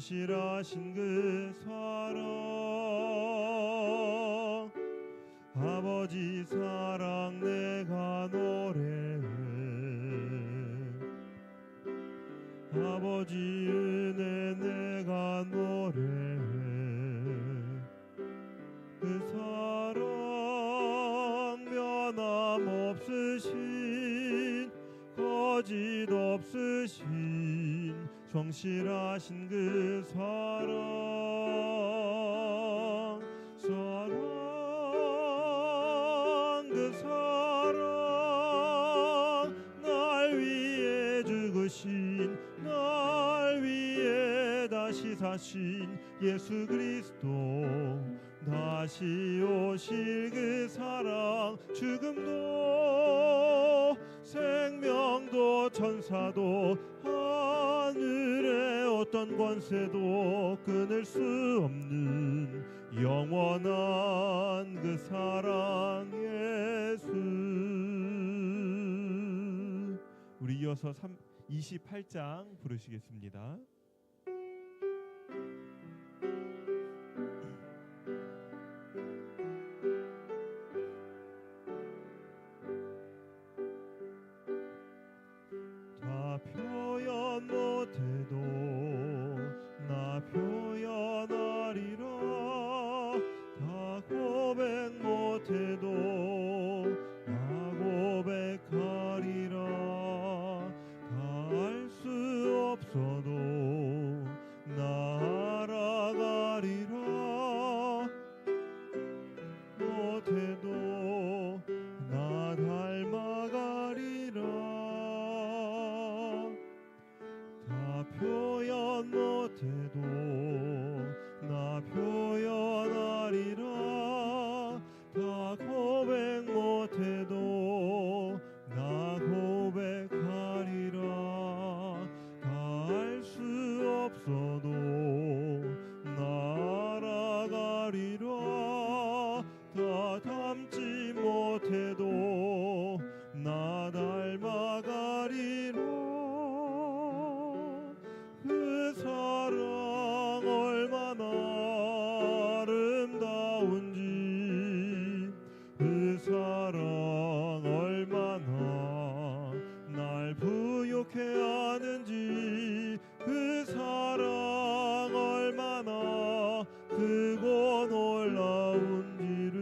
성실하신 그 사랑, 아버지 사랑 내가 노래해, 아버지 은혜 내가 노래해. 그 사랑 변함없으신, 거짓 없으신 성실하신 그 사랑, 그 사랑, 날 위해 죽으신, 날 위해 다시 사신 예수 그리스도, 다시 오실 그 사랑, 죽음도 생명도 천사도 하늘의 어떤 권세도 끊을 수 없는 영원한 그 사랑 예수. 우리 이어서 28장 부르시겠습니다. 다 표현 못해도 나 표현하리라, 다 고백 못해도 나 고백하리라, 다 알 수 없어도 나 알아가리라, 못해도 나 닮아가리라. 다 표현 못해도 나 표현하리라, 다 고백 못해도 나 고백하리라, 다 알 수 없어도 나 알아가리라, 다 닮지 못해도 나 닮아가리라. 그 사랑 얼마나 아름다운지, 그 사랑 얼마나 날 부욕해 하는지, 그 사랑 얼마나 크고 놀라운지를,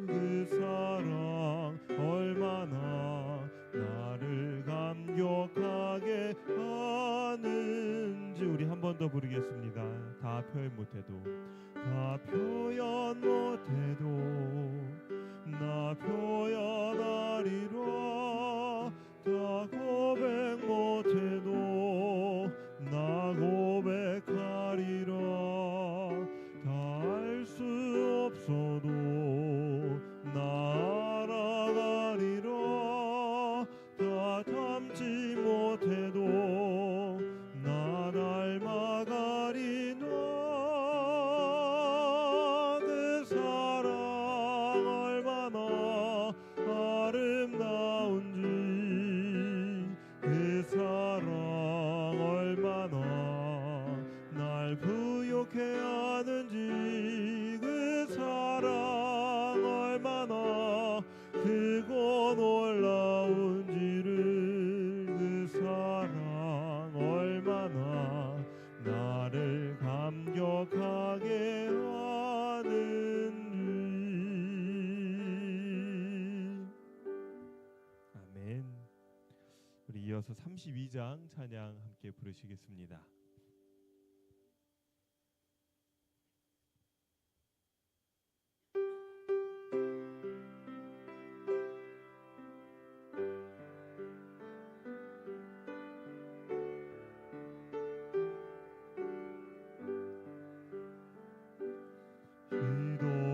그 사랑 얼마나 나를 감격하게 하는지. 우리 한 번 더 부르겠습니다. 다 표현 못해도, 다 표현 못해도 나 표현하리라, 다 고백 못해도 나 고백하리라, 다 알 수 없어도 나 알아가리라, 다 닮지 못해도 나 닮아가리라. 그 사랑 얼마나 아름다운지, 그 사랑 얼마나 날 부욕해 하는지, 그 사랑 얼마나 크고 놀라운지를, 그 사랑 얼마나 나를 감격하게 하는지. 아멘. 우리 이어서 32장 찬양 함께 부르시겠습니다.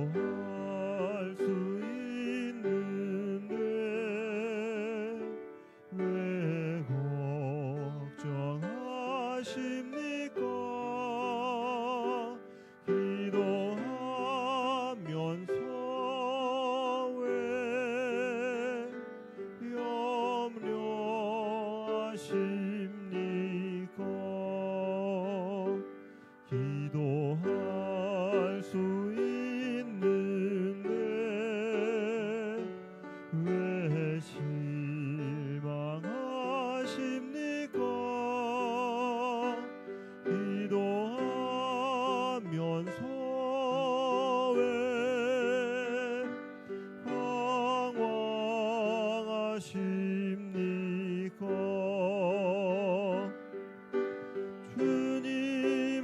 기도할 수 있는데 왜 걱정하십니까? 주님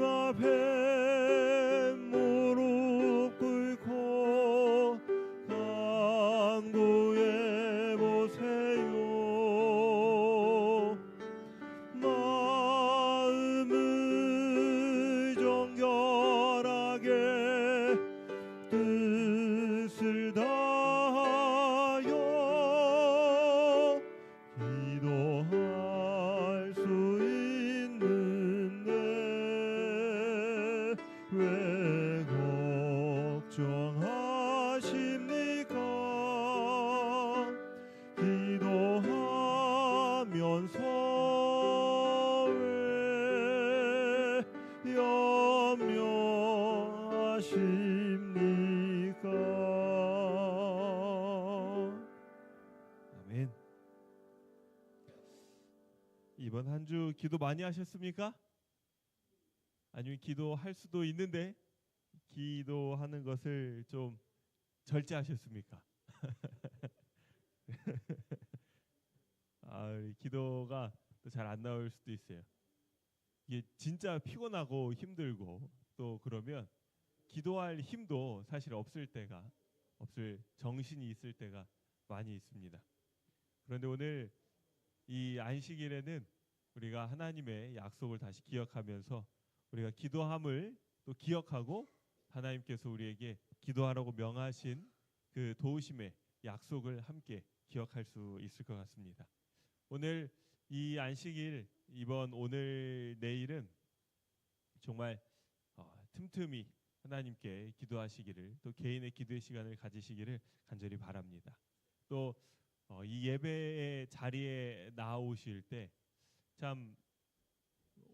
앞에 무릎 꿇고 간구해 보세요. 마음을 정결하게 뜻을 다하여 기도할 수 있는데 왜 걱정하십니까? 기도하면서 왜 염려하십니까? 아멘. 이번 한 주 기도 많이 하셨습니까? 아니면 기도할 수도 있는데 기도하는 것을 좀 절제하셨습니까? 기도가 또 잘 안 나올 수도 있어요. 이게 진짜 피곤하고 힘들고 또 그러면 기도할 힘도 사실 없을 정신이 있을 때가 많이 있습니다. 그런데 오늘 이 안식일에는 우리가 하나님의 약속을 다시 기억하면서 우리가 기도함을 또 기억하고 하나님께서 우리에게 기도하라고 명하신 그 도우심의 약속을 함께 기억할 수 있을 것 같습니다. 오늘 이 안식일 이번 오늘 내일은 정말 틈틈이 하나님께 기도하시기를 또 개인의 기도의 시간을 가지시기를 간절히 바랍니다. 또 이 예배의 자리에 나오실 때 참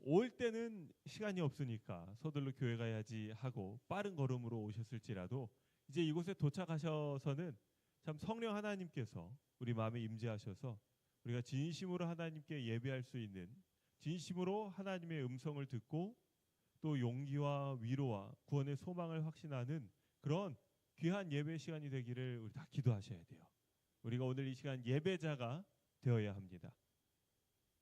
올 때는 시간이 없으니까 서둘러 교회 가야지 하고 빠른 걸음으로 오셨을지라도 이제 이곳에 도착하셔서는 참 성령 하나님께서 우리 마음에 임재하셔서 우리가 진심으로 하나님께 예배할 수 있는, 진심으로 하나님의 음성을 듣고 또 용기와 위로와 구원의 소망을 확신하는 그런 귀한 예배 시간이 되기를 우리 다 기도하셔야 돼요. 우리가 오늘 이 시간 예배자가 되어야 합니다.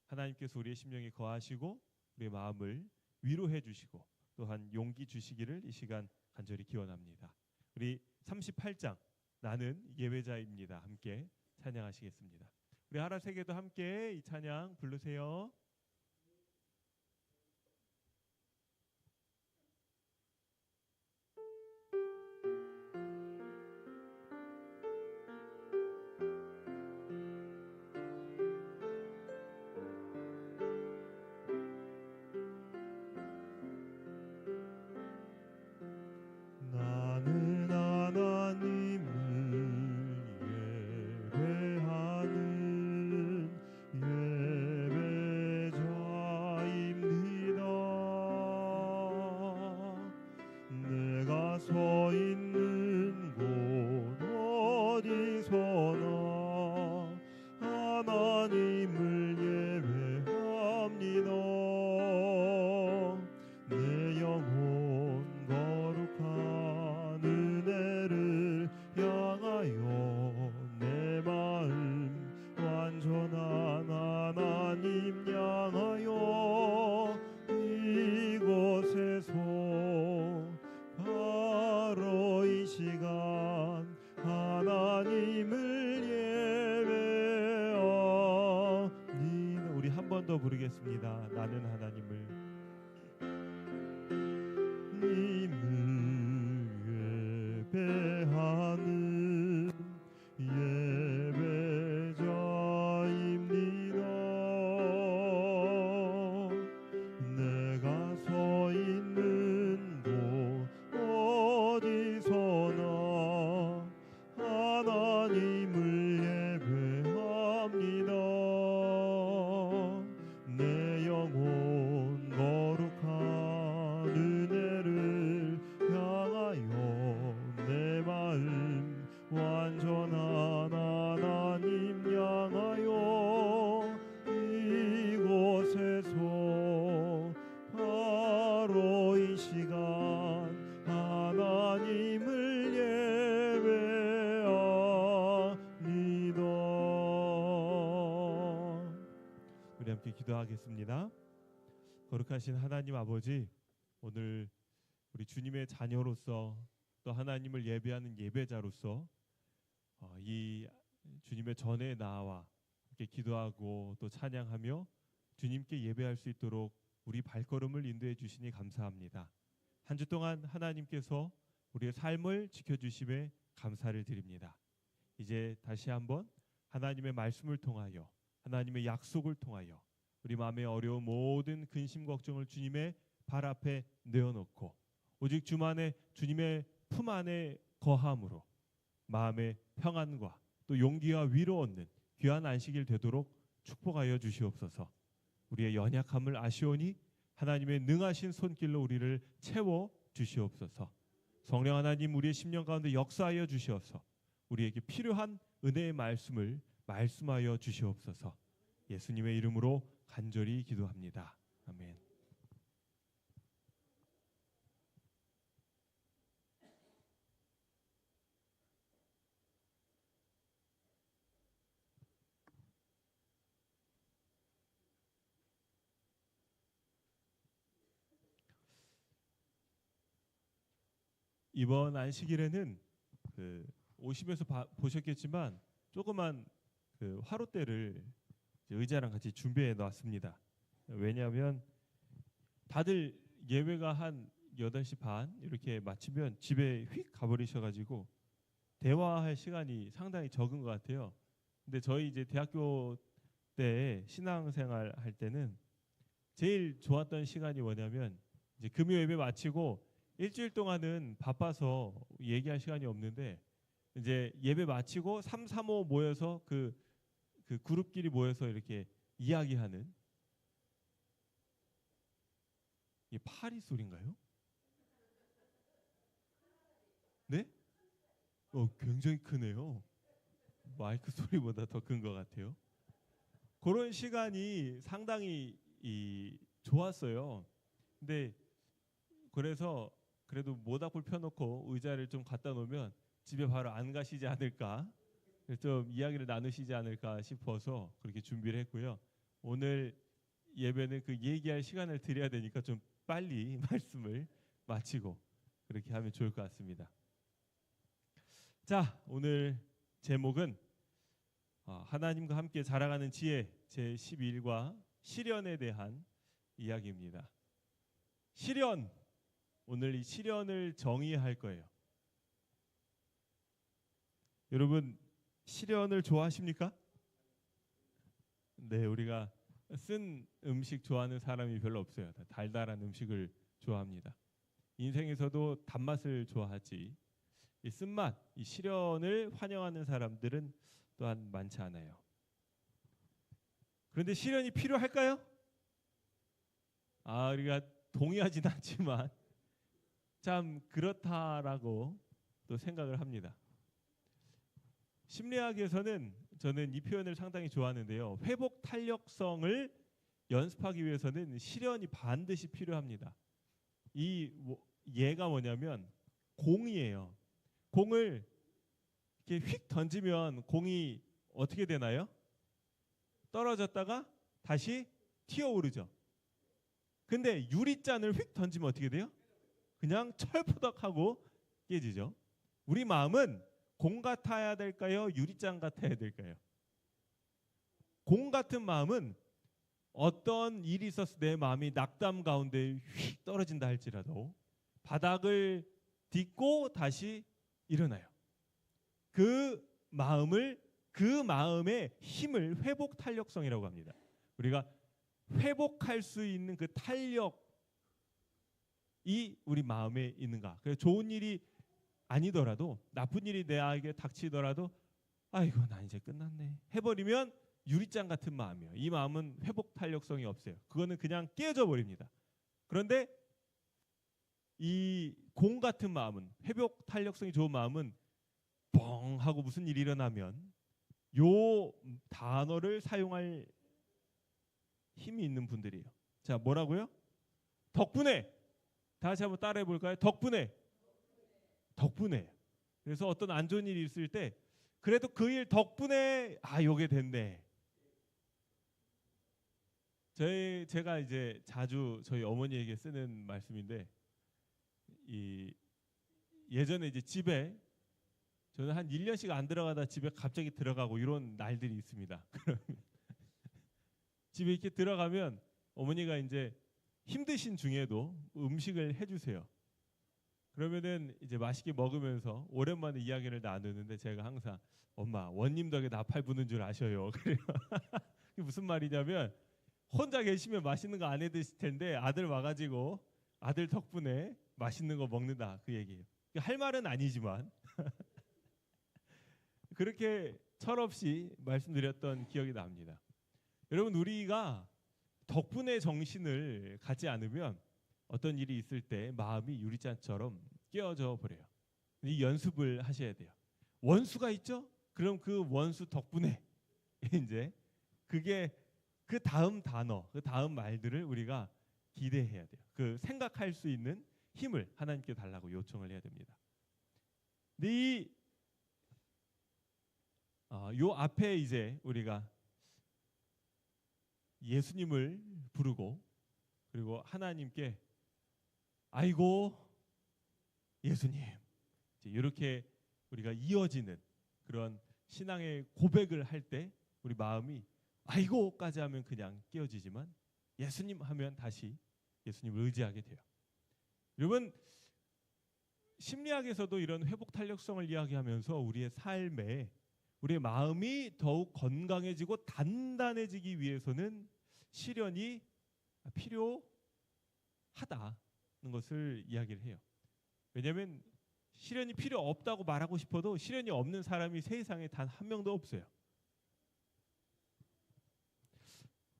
하나님께서 우리의 심령에 거하시고 우리의 마음을 위로해 주시고 또한 용기 주시기를 이 시간 간절히 기원합니다. 우리 38장 나는 예배자입니다. 함께 찬양하시겠습니다. 우리 하라세계도 함께 이 찬양 부르세요. 나는 하나님을 예배하는 예배자입니다. 내가 서 있는 곳 어디서나 하나님을 예배합니다. 내 영혼 거룩한 은혜를 향하여 내 마음 완전한 하나님 향하여 이곳에서 바로 이 시간 하나님을 예배합니다. 우리 한 번 더 부르겠습니다. 나는 하나님을 예배하는 예배자입니다. 내가 서 있는 곳 어디서나 하나님을 예배합니다. 내 영혼 우리 함께 기도하겠습니다. 거룩하신 하나님 아버지, 오늘 우리 주님의 자녀로서 또 하나님을 예배하는 예배자로서 이 주님의 전에 나와 함께 기도하고 또 찬양하며 주님께 예배할 수 있도록 우리 발걸음을 인도해 주시니 감사합니다. 한 주 동안 하나님께서 우리의 삶을 지켜주심에 감사를 드립니다. 이제 다시 한번 하나님의 말씀을 통하여 하나님의 약속을 통하여 우리 마음의 어려운 모든 근심 걱정을 주님의 발 앞에 내어놓고 오직 주만의 주님의 품 안에 거함으로 마음의 평안과 또 용기와 위로 얻는 귀한 안식일 되도록 축복하여 주시옵소서. 우리의 연약함을 아시오니 하나님의 능하신 손길로 우리를 채워 주시옵소서. 성령 하나님, 우리의 심령 가운데 역사하여 주시옵소서. 우리에게 필요한 은혜의 말씀을 말씀하여 주시옵소서. 예수님의 이름으로 간절히 기도합니다. 아멘. 이번 안식일에는 오시면서 보셨겠지만 조그만 화롯대를 의자랑 같이 준비해 놨습니다. 왜냐하면 다들 예배가 한 8시 반 이렇게 마치면 집에 휙 가버리셔가지고 대화할 시간이 상당히 적은 것 같아요. 근데 저희 이제 대학교 때 신앙생활 할 때는 제일 좋았던 시간이 뭐냐면 이제 금요 예배 마치고 일주일 동안은 바빠서 얘기할 시간이 없는데 이제 예배 마치고 3, 3호 모여서 그 그룹끼리 모여서 이렇게 이야기하는, 이 파리 소리인가요? 네? 굉장히 크네요. 마이크 소리보다 더 큰 것 같아요. 그런 시간이 상당히 좋았어요. 근데 그래서 그래도 모닥불 펴놓고 의자를 좀 갖다 놓으면 집에 바로 안 가시지 않을까, 좀 이야기를 나누시지 않을까 싶어서 그렇게 준비를 했고요. 오늘 예배는 그 얘기할 시간을 드려야 되니까 좀 빨리 말씀을 마치고 그렇게 하면 좋을 것 같습니다. 자, 오늘 제목은 하나님과 함께 자라가는 지혜 제11과 시련에 대한 이야기입니다. 시련, 오늘 이 시련을 정의할 거예요. 여러분, 시련을 좋아하십니까? 네, 우리가 쓴 음식 좋아하는 사람이 별로 없어요. 달달한 음식을 좋아합니다. 인생에서도 단맛을 좋아하지 이 쓴맛, 이 시련을 환영하는 사람들은 또한 많지 않아요. 그런데 시련이 필요할까요? 우리가 동의하진 않지만 참 그렇다라고 또 생각을 합니다. 심리학에서는 저는 이 표현을 상당히 좋아하는데요. 회복 탄력성을 연습하기 위해서는 시련이 반드시 필요합니다. 얘가 뭐냐면 공이에요. 공을 이렇게 휙 던지면 공이 어떻게 되나요? 떨어졌다가 다시 튀어오르죠. 근데 유리잔을 휙 던지면 어떻게 돼요? 그냥 철푸덕하고 깨지죠. 우리 마음은 공 같아야 될까요? 유리잔 같아야 될까요? 공 같은 마음은 어떤 일이 있어서 내 마음이 낙담 가운데 휙 떨어진다 할지라도 바닥을 딛고 다시 일어나요. 그 마음의 힘을 회복 탄력성이라고 합니다. 우리가 회복할 수 있는 그 탄력이 우리 마음에 있는가? 그래서 좋은 일이 아니더라도 나쁜 일이 내게 닥치더라도 이거 난 이제 끝났네 해버리면 유리잔 같은 마음이에요. 이 마음은 회복 탄력성이 없어요. 그거는 그냥 깨져 버립니다. 그런데 이 공 같은 마음은, 회복 탄력성이 좋은 마음은 뻥 하고 무슨 일이 일어나면 요 단어를 사용할 힘이 있는 분들이에요. 자, 뭐라고요? 덕분에. 다시 한번 따라해 볼까요? 덕분에. 그래서 어떤 안 좋은 일이 있을 때 그래도 그 일 덕분에 요게 됐네. 제가 이제 자주 저희 어머니에게 쓰는 말씀인데, 이 예전에 이제 집에 저는 한 1년씩 안 들어가다 집에 갑자기 들어가고 이런 날들이 있습니다. 그러면 집에 이렇게 들어가면 어머니가 이제 힘드신 중에도 음식을 해주세요. 그러면은 이제 맛있게 먹으면서 오랜만에 이야기를 나누는데 제가 항상 엄마 원님 덕에 나팔 부는 줄 아셔요. 그래요. 그게 무슨 말이냐면 혼자 계시면 맛있는 거 안 해 드실 텐데 아들 와가지고 아들 덕분에 맛있는 거 먹는다 그 얘기예요. 할 말은 아니지만 그렇게 철없이 말씀드렸던 기억이 납니다. 여러분, 우리가 덕분의 정신을 갖지 않으면 어떤 일이 있을 때 마음이 유리잔처럼 깨어져 버려요. 이 연습을 하셔야 돼요. 원수가 있죠? 그럼 그 원수 덕분에 이제 그게 그 다음 단어, 그 다음 말들을 우리가 기대해야 돼요. 그 생각할 수 있는 힘을 하나님께 달라고 요청을 해야 됩니다. 근데 요 앞에 이제 우리가 예수님을 부르고 그리고 하나님께 아이고 예수님 이렇게 우리가 이어지는 그런 신앙의 고백을 할 때 우리 마음이 아이고까지 하면 그냥 깨어지지만 예수님 하면 다시 예수님을 의지하게 돼요. 여러분, 심리학에서도 이런 회복 탄력성을 이야기하면서 우리의 삶에 우리의 마음이 더욱 건강해지고 단단해지기 위해서는 시련이 필요하다는 것을 이야기를 해요. 왜냐하면 시련이 필요 없다고 말하고 싶어도 시련이 없는 사람이 세상에 단 한 명도 없어요.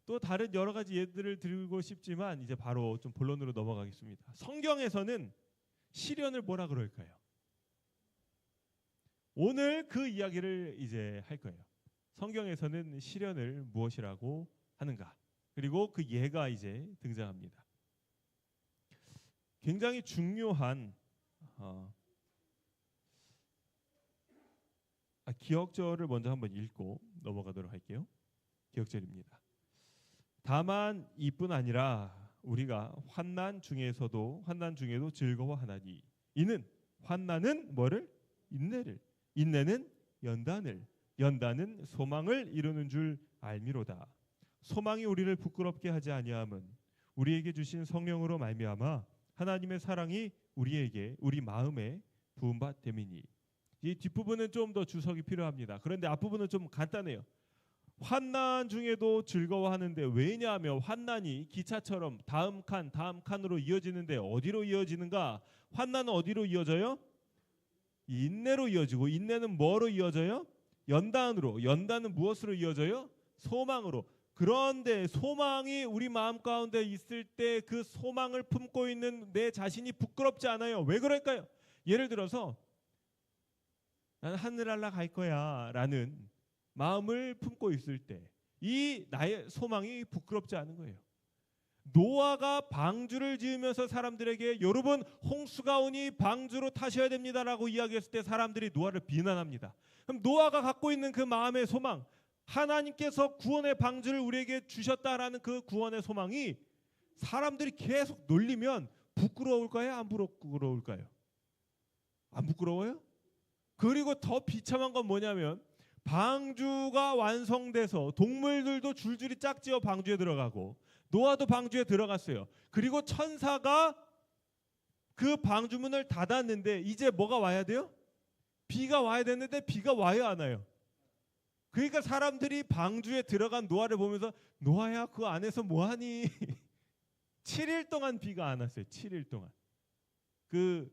또 다른 여러 가지 예들을 들고 싶지만 이제 바로 좀 본론으로 넘어가겠습니다. 성경에서는 시련을 뭐라 그럴까요? 오늘 그 이야기를 이제 할 거예요. 성경에서는 시련을 무엇이라고 하는가? 그리고 그 예가 이제 등장합니다. 굉장히 중요한 기억절을 먼저 한번 읽고 넘어가도록 할게요. 기억절입니다. 다만 이뿐 아니라 우리가 환난 중에도 즐거워하나니 이는 환난은 뭐를? 인내를, 인내는 연단을, 연단은 소망을 이루는 줄 알미로다. 소망이 우리를 부끄럽게 하지 아니함은 우리에게 주신 성령으로 말미암아 하나님의 사랑이 우리 마음에 부은 바 됨이니. 이 뒷부분은 좀 더 주석이 필요합니다. 그런데 앞부분은 좀 간단해요. 환난 중에도 즐거워하는데, 왜냐하면 환난이 기차처럼 다음 칸으로 이어지는데 어디로 이어지는가? 환난은 어디로 이어져요? 인내로 이어지고, 인내는 뭐로 이어져요? 연단으로. 연단은 무엇으로 이어져요? 소망으로. 그런데 소망이 우리 마음 가운데 있을 때 그 소망을 품고 있는 내 자신이 부끄럽지 않아요. 왜 그럴까요? 예를 들어서 나는 하늘날라 갈 거야 라는 마음을 품고 있을 때 이 나의 소망이 부끄럽지 않은 거예요. 노아가 방주를 지으면서 사람들에게 여러분 홍수가 오니 방주로 타셔야 됩니다라고 이야기했을 때 사람들이 노아를 비난합니다. 그럼 노아가 갖고 있는 그 마음의 소망, 하나님께서 구원의 방주를 우리에게 주셨다라는 그 구원의 소망이 사람들이 계속 놀리면 부끄러울까요? 안 부끄러울까요? 안 부끄러워요? 그리고 더 비참한 건 뭐냐면 방주가 완성돼서 동물들도 줄줄이 짝지어 방주에 들어가고 노아도 방주에 들어갔어요. 그리고 천사가 그 방주문을 닫았는데 이제 뭐가 와야 돼요? 비가 와야 되는데 비가 와요, 안 와요? 그러니까 사람들이 방주에 들어간 노아를 보면서 노아야 그 안에서 뭐하니? 7일 동안 비가 안 왔어요. 7일 동안. 그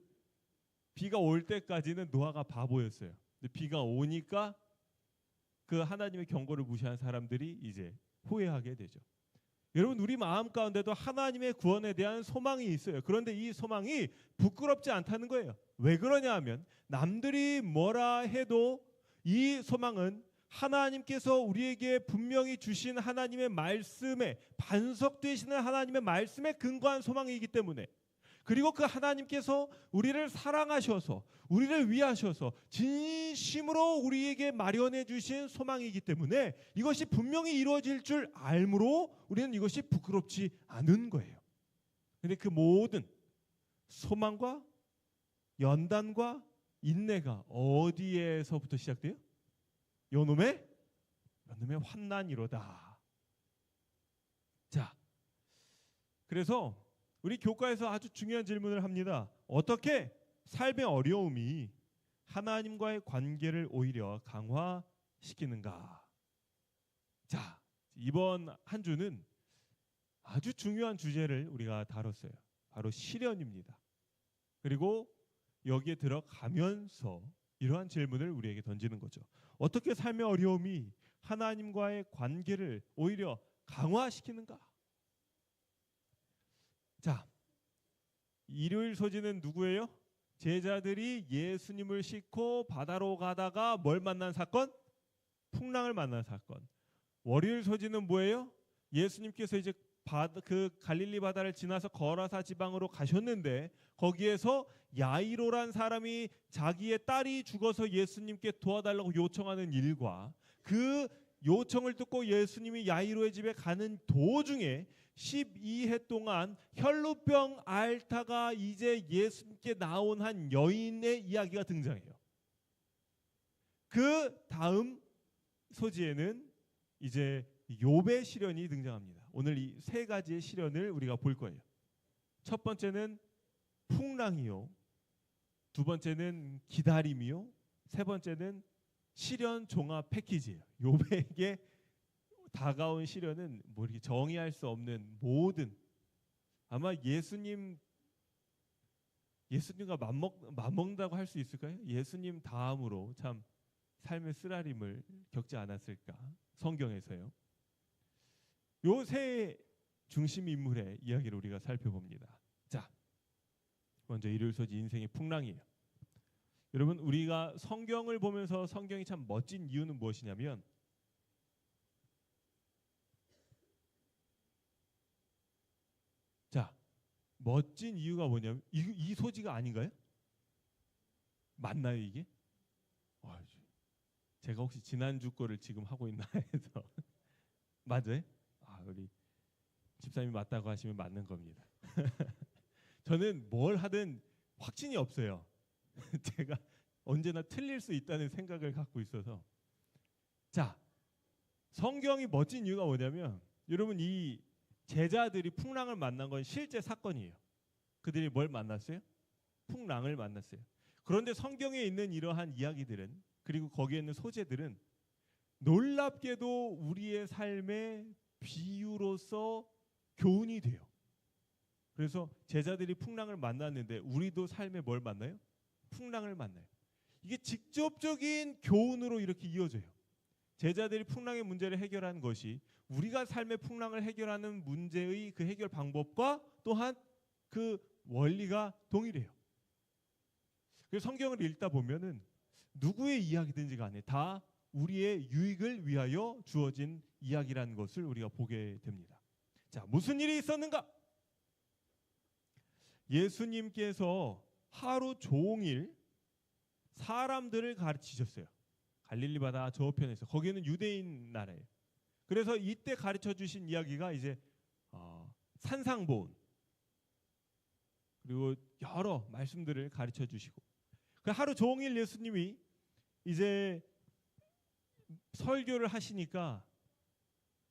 비가 올 때까지는 노아가 바보였어요. 근데 비가 오니까 그 하나님의 경고를 무시한 사람들이 이제 후회하게 되죠. 여러분, 우리 마음 가운데도 하나님의 구원에 대한 소망이 있어요. 그런데 이 소망이 부끄럽지 않다는 거예요. 왜 그러냐 하면 남들이 뭐라 해도 이 소망은 하나님께서 우리에게 분명히 주신 하나님의 말씀에 반석 되시는 하나님의 말씀에 근거한 소망이기 때문에, 그리고 그 하나님께서 우리를 사랑하셔서 우리를 위하셔서 진심으로 우리에게 마련해 주신 소망이기 때문에 이것이 분명히 이루어질 줄 알므로 우리는 이것이 부끄럽지 않은 거예요. 근데 그 모든 소망과 연단과 인내가 어디에서부터 시작돼요? 요놈의 환난이로다. 자, 그래서 우리 교과에서 아주 중요한 질문을 합니다. 어떻게 삶의 어려움이 하나님과의 관계를 오히려 강화시키는가? 자, 이번 한 주는 아주 중요한 주제를 우리가 다뤘어요. 바로 시련입니다. 그리고 여기에 들어가면서 이러한 질문을 우리에게 던지는 거죠. 어떻게 삶의 어려움이 하나님과의 관계를 오히려 강화시키는가? 자, 일요일 소지는 누구예요? 제자들이 예수님을 싣고 바다로 가다가 뭘 만난 사건? 풍랑을 만난 사건. 월요일 소지는 뭐예요? 예수님께서 이제 그 갈릴리 바다를 지나서 거라사 지방으로 가셨는데 거기에서 야이로란 사람이 자기의 딸이 죽어서 예수님께 도와달라고 요청하는 일과 그 요청을 듣고 예수님이 야이로의 집에 가는 도중에 12해 동안 혈루병 앓다가 이제 예수님께 나온 한 여인의 이야기가 등장해요. 그 다음 소지에는 이제 욥의 시련이 등장합니다. 오늘 이 세 가지의 시련을 우리가 볼 거예요. 첫 번째는 풍랑이요, 두 번째는 기다림이요, 세 번째는 시련 종합 패키지예요. 욥에게 다가온 시련은 뭐 이렇게 정의할 수 없는 모든, 아마 예수님과 맞먹는다고 할 수 있을까요? 예수님 다음으로 참 삶의 쓰라림을 겪지 않았을까? 성경에서요. 요 세 중심 인물의 이야기를 우리가 살펴봅니다. 자, 먼저 일요일 소지 인생의 풍랑이에요. 여러분, 우리가 성경을 보면서 성경이 참 멋진 이유는 무엇이냐면 자, 멋진 이유가 뭐냐면 이 소지가 아닌가요? 맞나요 이게? 제가 혹시 지난주 거를 지금 하고 있나 해서 맞아요? 우리 집사님이 맞다고 하시면 맞는 겁니다. 저는 뭘 하든 확신이 없어요. 제가 언제나 틀릴 수 있다는 생각을 갖고 있어서. 자, 성경이 멋진 이유가 뭐냐면 여러분, 이 제자들이 풍랑을 만난 건 실제 사건이에요. 그들이 뭘 만났어요? 풍랑을 만났어요. 그런데 성경에 있는 이러한 이야기들은, 그리고 거기에 있는 소재들은 놀랍게도 우리의 삶의 비유로서 교훈이 돼요. 그래서 제자들이 풍랑을 만났는데 우리도 삶에 뭘 만나요? 풍랑을 만나요. 이게 직접적인 교훈으로 이렇게 이어져요. 제자들이 풍랑의 문제를 해결한 것이 우리가 삶의 풍랑을 해결하는 문제의 그 해결 방법과 또한 그 원리가 동일해요. 그래서 성경을 읽다 보면은 누구의 이야기든지 간에 다 우리의 유익을 위하여 주어진 이야기라는 것을 우리가 보게 됩니다. 자, 무슨 일이 있었는가? 예수님께서 하루 종일 사람들을 가르치셨어요. 갈릴리 바다 저편에서. 거기는 유대인 나라예요. 그래서 이때 가르쳐 주신 이야기가 이제 산상보훈, 그리고 여러 말씀들을 가르쳐 주시고, 하루 종일 예수님이 이제 설교를 하시니까,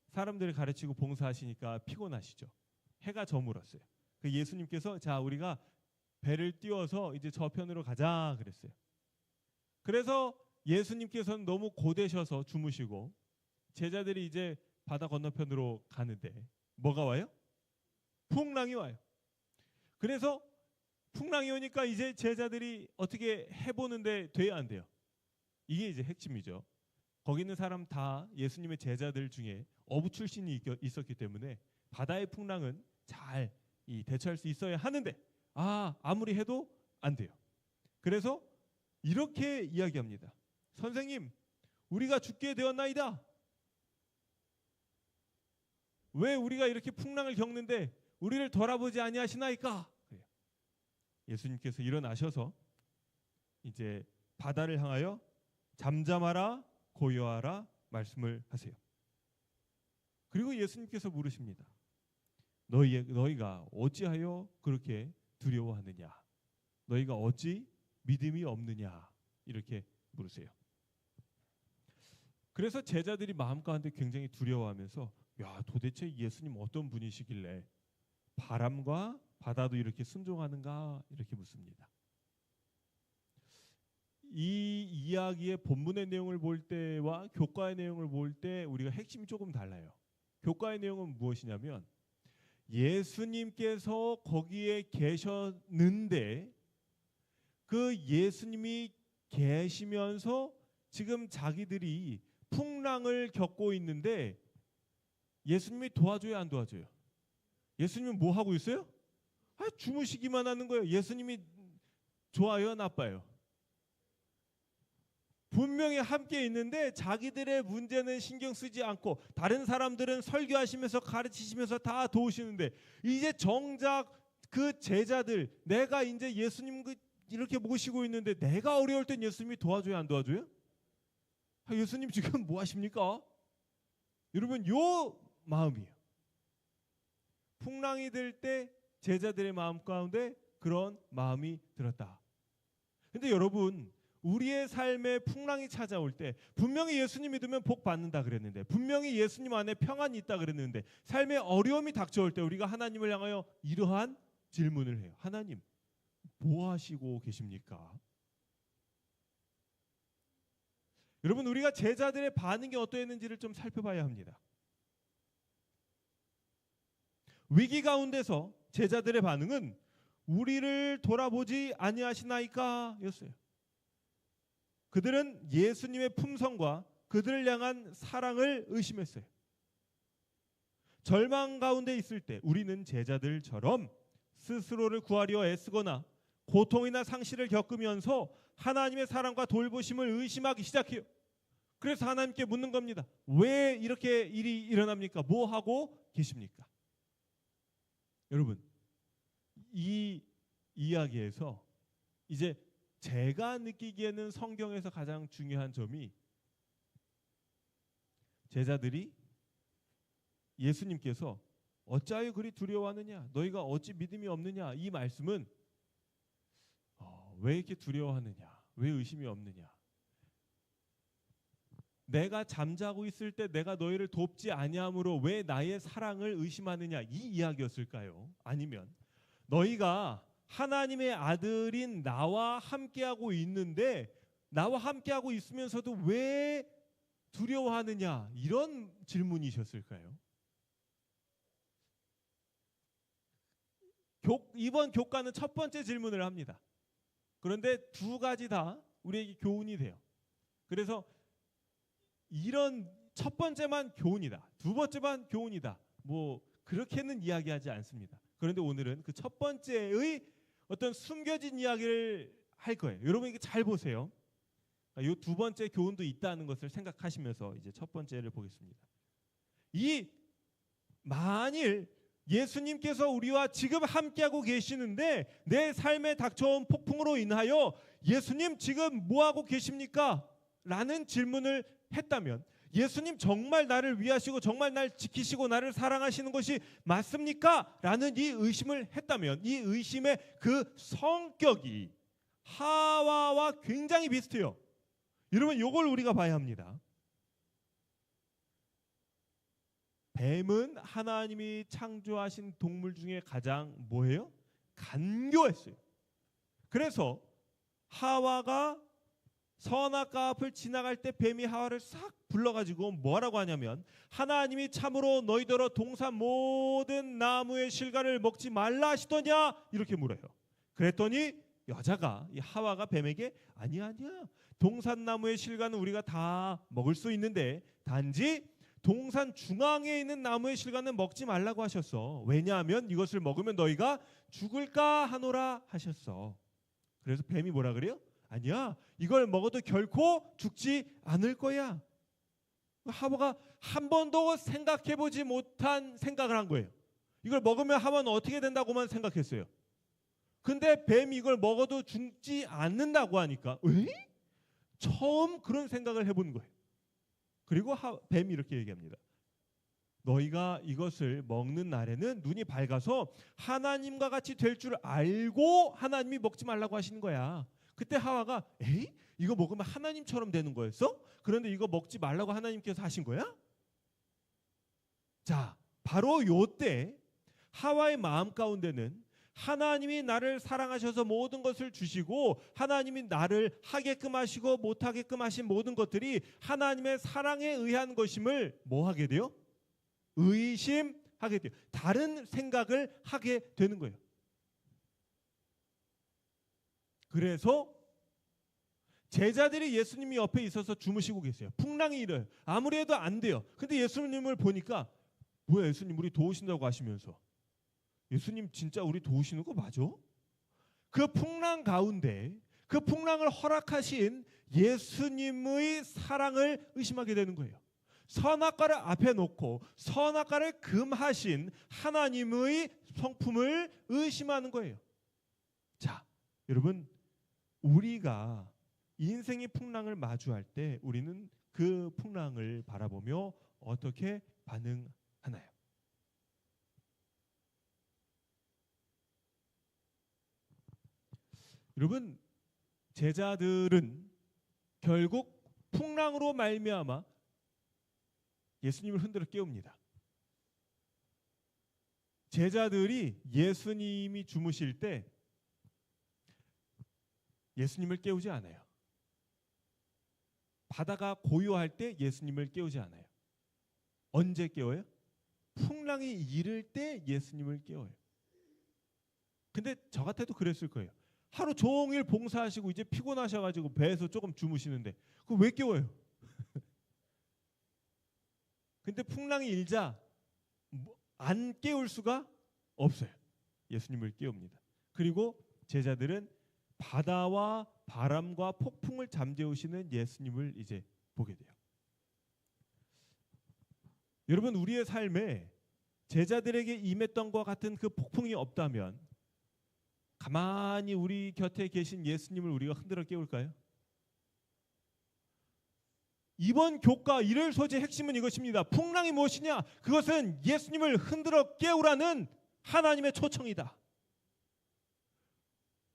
사람들을 가르치고 봉사하시니까 피곤하시죠. 해가 저물었어요. 예수님께서 자, 우리가 배를 띄워서 이제 저편으로 가자 그랬어요. 그래서 예수님께서는 너무 고되셔서 주무시고 제자들이 이제 바다 건너편으로 가는데 뭐가 와요? 풍랑이 와요. 그래서 풍랑이 오니까 이제 제자들이 어떻게 해보는데 돼야 안 돼요. 이게 이제 핵심이죠. 거기 있는 사람 다 예수님의 제자들 중에 어부 출신이 있었기 때문에 바다의 풍랑은 잘 대처할 수 있어야 하는데 아무리 해도 안 돼요. 그래서 이렇게 이야기합니다. 선생님, 우리가 죽게 되었나이다. 왜 우리가 이렇게 풍랑을 겪는데 우리를 돌아보지 아니하시나이까? 그래요. 예수님께서 일어나셔서 이제 바다를 향하여 잠잠하라 고요하라 말씀을 하세요. 그리고 예수님께서 물으십니다. 너희가 어찌하여 그렇게 두려워하느냐? 너희가 어찌 믿음이 없느냐? 이렇게 물으세요. 그래서 제자들이 마음 가운데 굉장히 두려워하면서 야, 도대체 예수님 어떤 분이시길래 바람과 바다도 이렇게 순종하는가? 이렇게 묻습니다. 이 이야기의 본문의 내용을 볼 때와 교과의 내용을 볼 때 우리가 핵심이 조금 달라요. 교과의 내용은 무엇이냐면 예수님께서 거기에 계셨는데 그 예수님이 계시면서 지금 자기들이 풍랑을 겪고 있는데 예수님이 도와줘요, 안 도와줘요? 예수님은 뭐 하고 있어요? 주무시기만 하는 거예요. 예수님이 좋아요, 나빠요? 분명히 함께 있는데 자기들의 문제는 신경 쓰지 않고 다른 사람들은 설교하시면서 가르치시면서 다 도우시는데 이제 정작 그 제자들, 내가 이제 예수님 이렇게 모시고 있는데 내가 어려울 땐 예수님이 도와줘요, 안 도와줘요? 예수님 지금 뭐 하십니까? 여러분, 요 마음이에요. 풍랑이 들 때 제자들의 마음 가운데 그런 마음이 들었다. 근데 여러분, 우리의 삶에 풍랑이 찾아올 때 분명히 예수님 믿으면 복 받는다 그랬는데, 분명히 예수님 안에 평안이 있다 그랬는데, 삶에 어려움이 닥쳐올 때 우리가 하나님을 향하여 이러한 질문을 해요. 하나님, 뭐 하시고 계십니까? 여러분, 우리가 제자들의 반응이 어떠했는지를 좀 살펴봐야 합니다. 위기 가운데서 제자들의 반응은 우리를 돌아보지 아니하시나이까 였어요. 그들은 예수님의 품성과 그들을 향한 사랑을 의심했어요. 절망 가운데 있을 때 우리는 제자들처럼 스스로를 구하려 애쓰거나 고통이나 상실을 겪으면서 하나님의 사랑과 돌보심을 의심하기 시작해요. 그래서 하나님께 묻는 겁니다. 왜 이렇게 일이 일어납니까? 뭐 하고 계십니까? 여러분, 이 이야기에서 이제 제가 느끼기에는 성경에서 가장 중요한 점이 제자들이 예수님께서 어찌하여 그리 두려워하느냐? 너희가 어찌 믿음이 없느냐? 이 말씀은 왜 이렇게 두려워하느냐? 왜 의심이 없느냐? 내가 잠자고 있을 때 내가 너희를 돕지 아니함으로 왜 나의 사랑을 의심하느냐? 이 이야기였을까요? 아니면 너희가 하나님의 아들인 나와 함께하고 있는데 나와 함께하고 있으면서도 왜 두려워하느냐? 이런 질문이셨을까요? 이번 교과는 첫 번째 질문을 합니다. 그런데 두 가지 다 우리에게 교훈이 돼요. 그래서 이런 첫 번째만 교훈이다, 두 번째만 교훈이다, 뭐 그렇게는 이야기하지 않습니다. 그런데 오늘은 그 첫 번째의 어떤 숨겨진 이야기를 할 거예요. 여러분, 이게 잘 보세요. 이 두 번째 교훈도 있다는 것을 생각하시면서 이제 첫 번째를 보겠습니다. 이 만일 예수님께서 우리와 지금 함께하고 계시는데 내 삶에 닥쳐온 폭풍으로 인하여 예수님 지금 뭐하고 계십니까? 라는 질문을 했다면, 예수님 정말 나를 위하시고 정말 날 지키시고 나를 사랑하시는 것이 맞습니까? 라는 이 의심을 했다면 이 의심의 그 성격이 하와와 굉장히 비슷해요. 여러분, 이걸 우리가 봐야 합니다. 뱀은 하나님이 창조하신 동물 중에 가장 뭐예요? 간교했어요. 그래서 하와가 선악과 앞을 지나갈 때 뱀이 하와를 싹 불러가지고 뭐라고 하냐면, 하나님이 참으로 너희더러 동산 모든 나무의 실과를 먹지 말라 하시더냐? 이렇게 물어요. 그랬더니 여자가, 이 하와가 뱀에게 아니야 동산 나무의 실과는 우리가 다 먹을 수 있는데 단지 동산 중앙에 있는 나무의 실과는 먹지 말라고 하셨어. 왜냐하면 이것을 먹으면 너희가 죽을까 하노라 하셨어. 그래서 뱀이 뭐라 그래요? 아니야, 이걸 먹어도 결코 죽지 않을 거야. 하와가 한 번도 생각해보지 못한 생각을 한 거예요. 이걸 먹으면 하와는 어떻게 된다고만 생각했어요. 근데 뱀이 이걸 먹어도 죽지 않는다고 하니까 처음 그런 생각을 해본 거예요. 그리고 뱀이 이렇게 얘기합니다. 너희가 이것을 먹는 날에는 눈이 밝아서 하나님과 같이 될 줄 알고 하나님이 먹지 말라고 하시는 거야. 그때 하와가 이거 먹으면 하나님처럼 되는 거였어? 그런데 이거 먹지 말라고 하나님께서 하신 거야? 자, 바로 요때 하와의 마음 가운데는 하나님이 나를 사랑하셔서 모든 것을 주시고 하나님이 나를 하게끔 하시고 못하게끔 하신 모든 것들이 하나님의 사랑에 의한 것임을 뭐 하게 돼요? 의심하게 돼요. 다른 생각을 하게 되는 거예요. 그래서 제자들이 예수님이 옆에 있어서 주무시고 계세요. 풍랑이 일어요. 아무리 해도 안 돼요. 근데 예수님을 보니까 뭐야, 예수님 우리 도우신다고 하시면서, 예수님 진짜 우리 도우시는 거 맞아? 그 풍랑 가운데 그 풍랑을 허락하신 예수님의 사랑을 의심하게 되는 거예요. 선악과를 앞에 놓고 선악과를 금하신 하나님의 성품을 의심하는 거예요. 자, 여러분, 우리가 인생의 풍랑을 마주할 때 우리는 그 풍랑을 바라보며 어떻게 반응하나요? 여러분, 제자들은 결국 풍랑으로 말미암아 예수님을 흔들어 깨웁니다. 제자들이 예수님이 주무실 때 예수님을 깨우지 않아요. 바다가 고요할 때 예수님을 깨우지 않아요. 언제 깨워요? 풍랑이 일을 때 예수님을 깨워요. 근데 저 같아도 그랬을 거예요. 하루 종일 봉사하시고 이제 피곤하셔가지고 배에서 조금 주무시는데 그거 왜 깨워요? 근데 풍랑이 일자 안 깨울 수가 없어요. 예수님을 깨웁니다. 그리고 제자들은 바다와 바람과 폭풍을 잠재우시는 예수님을 이제 보게 돼요. 여러분, 우리의 삶에 제자들에게 임했던 것 같은 그 폭풍이 없다면 가만히 우리 곁에 계신 예수님을 우리가 흔들어 깨울까요? 이번 교과 일요일 소재의 핵심은 이것입니다. 풍랑이 무엇이냐? 그것은 예수님을 흔들어 깨우라는 하나님의 초청이다.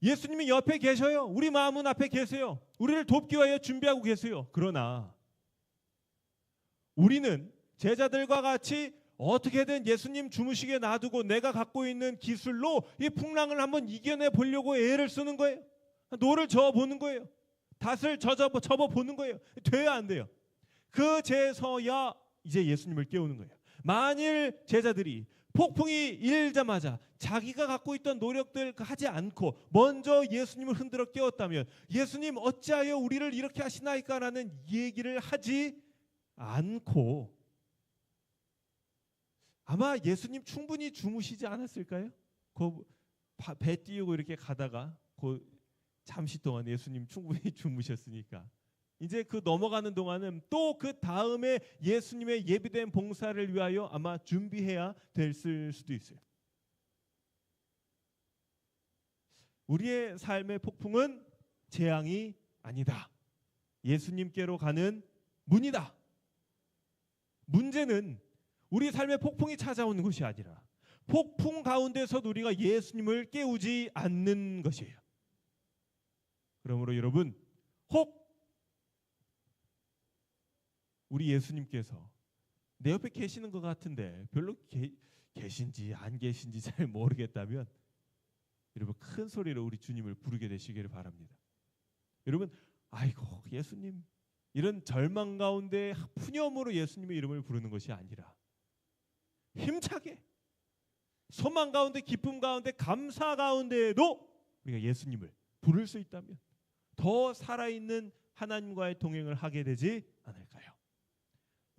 예수님이 옆에 계셔요. 우리 마음은 앞에 계세요. 우리를 돕기 위하여 준비하고 계세요. 그러나 우리는 제자들과 같이 어떻게든 예수님 주무시게 놔두고 내가 갖고 있는 기술로 이 풍랑을 한번 이겨내 보려고 애를 쓰는 거예요. 노를 저어보는 거예요. 닷을 접어보는 거예요. 돼야 안 돼요. 그제서야 이제 예수님을 깨우는 거예요. 만일 제자들이 폭풍이 일자마자 자기가 갖고 있던 노력들 하지 않고 먼저 예수님을 흔들어 깨웠다면 예수님 어찌하여 우리를 이렇게 하시나이까라는 얘기를 하지 않고 아마 예수님 충분히 주무시지 않았을까요? 배 띄우고 이렇게 가다가 잠시 동안 예수님 충분히 주무셨으니까 이제 그 넘어가는 동안은 또 그 다음에 예수님의 예비된 봉사를 위하여 아마 준비해야 됐을 수도 있어요. 우리의 삶의 폭풍은 재앙이 아니다. 예수님께로 가는 문이다. 문제는 우리 삶의 폭풍이 찾아오는 것이 아니라 폭풍 가운데서도 우리가 예수님을 깨우지 않는 것이에요. 그러므로 여러분, 혹 우리 예수님께서 내 옆에 계시는 것 같은데 별로 계신지 안 계신지 잘 모르겠다면 여러분 큰 소리로 우리 주님을 부르게 되시기를 바랍니다. 여러분, 아이고 예수님, 이런 절망 가운데 푸념으로 예수님의 이름을 부르는 것이 아니라 힘차게 소망 가운데, 기쁨 가운데, 감사 가운데에도 우리가 예수님을 부를 수 있다면 더 살아있는 하나님과의 동행을 하게 되지 않을까요?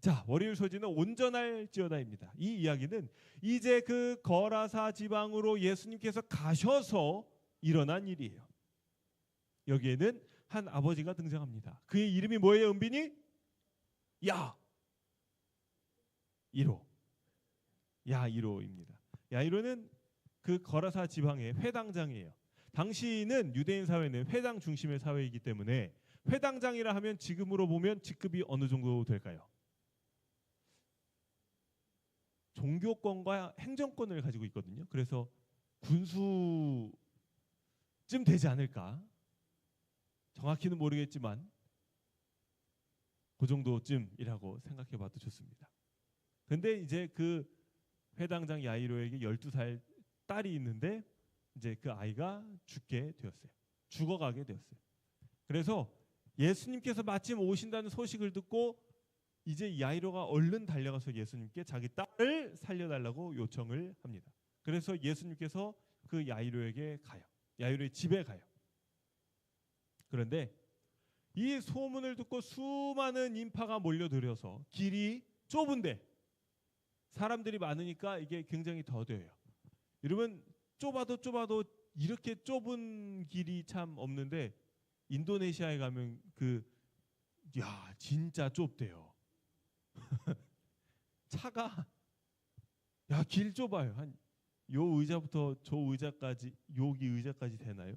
자, 월요일 소지는 온전할지어다입니다. 이 이야기는 이제 그 거라사 지방으로 예수님께서 가셔서 일어난 일이에요. 여기에는 한 아버지가 등장합니다. 그의 이름이 뭐예요, 은빈이? 야이로입니다. 야이로는 그 거라사 지방의 회당장이에요. 당시는 유대인 사회는 회당 중심의 사회이기 때문에 회당장이라 하면 지금으로 보면 직급이 어느 정도 될까요? 종교권과 행정권을 가지고 있거든요. 그래서 군수쯤 되지 않을까? 정확히는 모르겠지만 그 정도쯤이라고 생각해봐도 좋습니다. 근데 이제 그 회당장 야이로에게 12살 딸이 있는데 이제 그 아이가 죽게 되었어요. 죽어가게 되었어요. 그래서 예수님께서 마침 오신다는 소식을 듣고 이제 야이로가 얼른 달려가서 예수님께 자기 딸을 살려달라고 요청을 합니다. 그래서 예수님께서 그 야이로에게 가요. 야이로의 집에 가요. 그런데 이 소문을 듣고 수많은 인파가 몰려들어서 길이 좁은데 사람들이 많으니까 이게 굉장히 더뎌요. 여러분 좁아도 이렇게 좁은 길이 참 없는데 인도네시아에 가면 진짜 좁대요. 차가 길 좁아요. 한 요 의자부터 저 의자까지 여기 의자까지 되나요?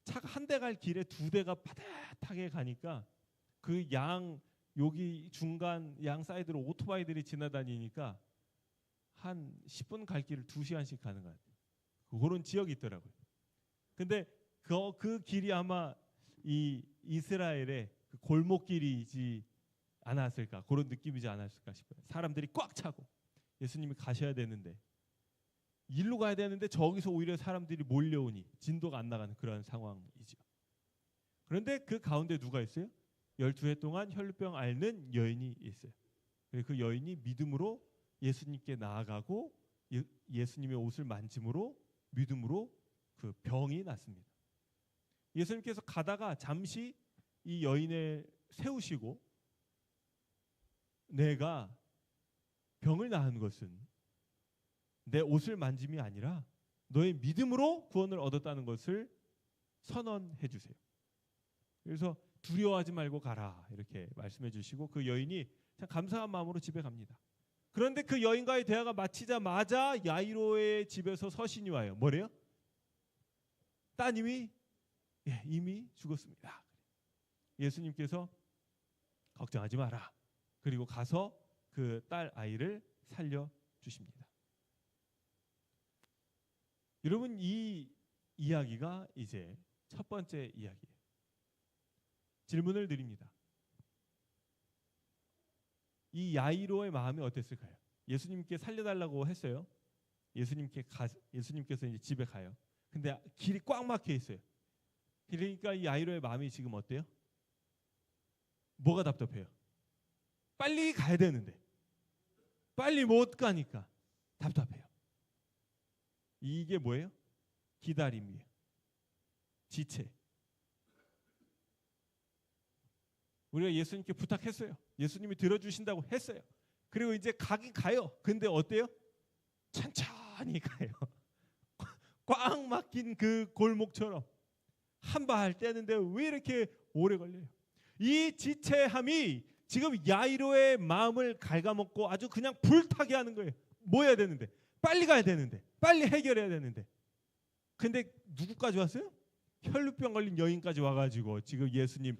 차가 한 대 갈 길에 두 대가 파듯하게 가니까 그 여기 중간 양 사이드로 오토바이들이 지나다니니까 한 10분 갈 길을 2시간씩 가는 것 같아요. 그런 지역이 있더라고요. 근데 그 길이 아마 이 이스라엘의 그 골목길이지 않았을까, 그런 느낌이지 않았을까 싶어요. 사람들이 꽉 차고 예수님이 가셔야 되는데 일로 가야 되는데 저기서 오히려 사람들이 몰려오니 진도가 안 나가는 그런 상황이죠. 그런데 그 가운데 누가 있어요? 12해 동안 혈루병 앓는 여인이 있어요. 그 여인이 믿음으로 예수님께 나아가고 예수님의 옷을 만짐으로 믿음으로 그 병이 났습니다. 예수님께서 가다가 잠시 이 여인을 세우시고 내가 병을 나은 것은 내 옷을 만짐이 아니라 너의 믿음으로 구원을 얻었다는 것을 선언해 주세요. 그래서 두려워하지 말고 가라 이렇게 말씀해 주시고 그 여인이 참 감사한 마음으로 집에 갑니다. 그런데 그 여인과의 대화가 마치자마자 야이로의 집에서 서신이 와요. 뭐래요? 따님이 이미 죽었습니다. 예수님께서 걱정하지 마라. 그리고 가서 그 딸 아이를 살려 주십니다. 여러분 이 이야기가 이제 첫 번째 이야기예요. 질문을 드립니다. 이 야이로의 마음이 어땠을까요? 예수님께 살려달라고 했어요. 예수님께서 이제 집에 가요. 근데 길이 꽉 막혀 있어요. 그러니까 이 야이로의 마음이 지금 어때요? 뭐가 답답해요? 빨리 가야 되는데 빨리 못 가니까 답답해요. 이게 뭐예요? 기다림이에요. 지체. 우리가 예수님께 부탁했어요. 예수님이 들어주신다고 했어요. 그리고 이제 가긴 가요. 근데 어때요? 천천히 가요. 꽉 막힌 그 골목처럼 한 발 떼는데 왜 이렇게 오래 걸려요? 이 지체함이 지금 야이로의 마음을 갉아먹고 아주 그냥 불타게 하는 거예요. 뭐 해야 되는데? 빨리 가야 되는데. 빨리 해결해야 되는데. 근데 누구까지 왔어요? 혈루병 걸린 여인까지 와가지고 지금 예수님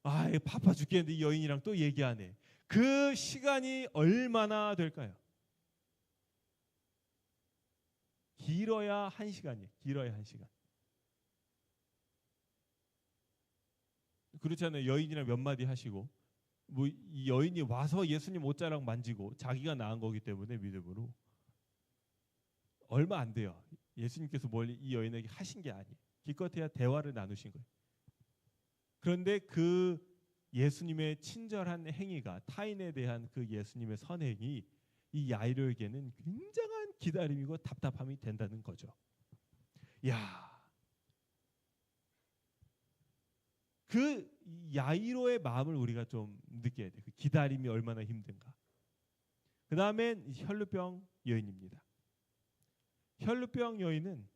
바빠 죽겠는데 이 여인이랑 또 얘기하네. 그 시간이 얼마나 될까요? 길어야 1시간이에요. 길어야 1시간. 그렇잖아요. 여인이랑 몇 마디 하시고 뭐 이 여인이 와서 예수님 옷자락 만지고 자기가 나은 거기 때문에 믿음으로 얼마 안 돼요. 예수님께서 뭘 이 여인에게 하신 게 아니에요. 기껏해야 대화를 나누신 거예요. 그런데 그 예수님의 친절한 행위가 타인에 대한 그 예수님의 선행이 이 야이로에게는 굉장한 기다림이고 답답함이 된다는 거죠. 그 야이로의 마음을 우리가 좀 느껴야 돼요. 그 기다림이 얼마나 힘든가. 그 다음엔 혈루병 여인입니다. 혈루병 여인은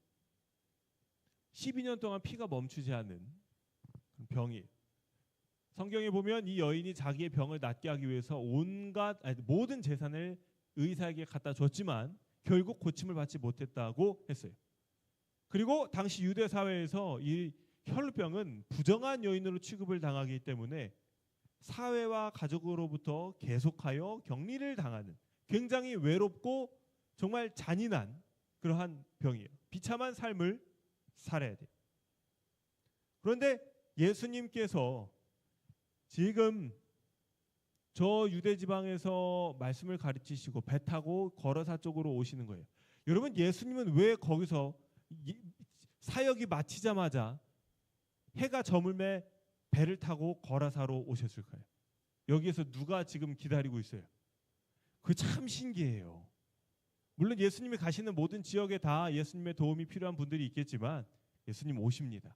12년 동안 피가 멈추지 않은 병이에요. 성경에 보면 이 여인이 자기의 병을 낫게 하기 위해서 모든 재산을 의사에게 갖다 줬지만 결국 고침을 받지 못했다고 했어요. 그리고 당시 유대 사회에서 이 혈루병은 부정한 여인으로 취급을 당하기 때문에 사회와 가족으로부터 계속하여 격리를 당하는 굉장히 외롭고 정말 잔인한 그러한 병이에요. 비참한 삶을 살아야 돼요. 그런데 예수님께서 지금 저 유대 지방에서 말씀을 가르치시고 배 타고 거라사 쪽으로 오시는 거예요. 여러분, 예수님은 왜 거기서 사역이 마치자마자 해가 저물매 배를 타고 거라사로 오셨을까요? 여기에서 누가 지금 기다리고 있어요? 그게 참 신기해요. 물론 예수님이 가시는 모든 지역에 다 예수님의 도움이 필요한 분들이 있겠지만 예수님 오십니다.